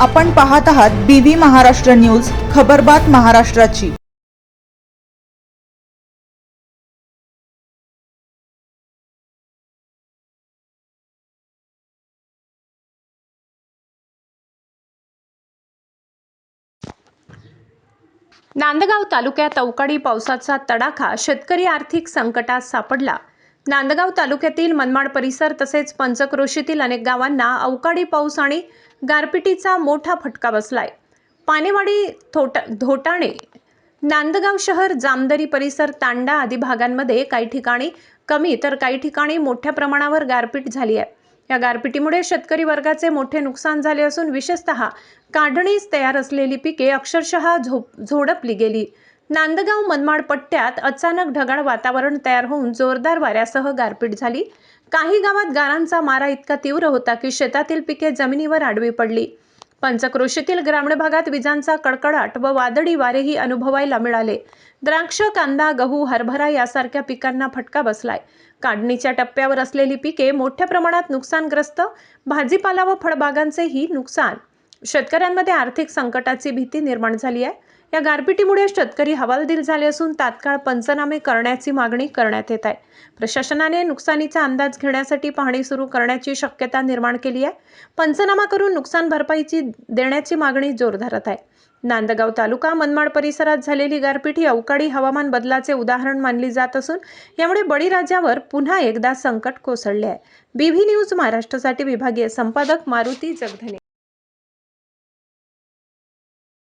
आपण पाहत आहात BV महाराष्ट्र न्यूज, खबरबात महाराष्ट्राची। नांदगाव तालुक्यात अवकाळी पावसाचा तडाखा, शेतकरी आर्थिक संकटात सापडला। नांदगाव तालुक्यातील मनमाड परिसर तसेच पंचक्रोशीतील अनेक गावांना अवकाळी पाऊस आणि गारपिटीचा मोठा फटका बसलाय। पानेवाडी, धोटाणे, नांदगाव शहर, जामदरी परिसर, तांडा आदी भागांमध्ये काही ठिकाणी कमी तर काही ठिकाणी मोठ्या प्रमाणावर गारपीट झाली आहे। या गारपिटीमुळे शेतकरी वर्गाचे मोठे नुकसान झाले असून विशेषतः काढणीस तयार असलेली पिके अक्षरशः झोडपली गेली। नांदगाव मनमाड पट्ट्यात अचानक ढगाळ वातावरण तयार होऊन जोरदार वाऱ्यासह गारपीट झाली। काही गावात गारांचा मारा इतका तीव्र होता की शेतातील पिके जमिनीवर आडवी पडली। पंचक्रोशीतील ग्रामीण भागात विजांचा कडकडाट व वादळी वारेही अनुभवायला मिळाले। द्राक्ष, कांदा, गहू, हरभरा यासारख्या पिकांना फटका बसलाय। काढणीच्या टप्प्यावर असलेली पिके मोठ्या प्रमाणात नुकसानग्रस्त, भाजीपाला व फळबागांचेही नुकसान। शेतकऱ्यांमध्ये आर्थिक संकटाची भीती निर्माण झाली आहे। या गारपिटीमुळे शेतकरी हवालदिल झाले असून तात्काळ पंचनामे करण्याची मागणी करण्यात येत आहे। प्रशासनाने नुकसानीचा अंदाज घेण्यासाठी पाहणी सुरू करण्याची शक्यता निर्माण केली आहे। पंचनामा करून नुकसान भरपाईची देण्याची मागणी जोर धरत आहे। नांदगाव तालुका मनमाड परिसरात झालेली गारपीट ही अवकाळी हवामान बदलाचे उदाहरण मानली जात असून यामुळे बळीराजावर पुन्हा एकदा संकट कोसळले आहे। BV न्यूज महाराष्ट्रासाठी विभागीय संपादक मारुती जगधने।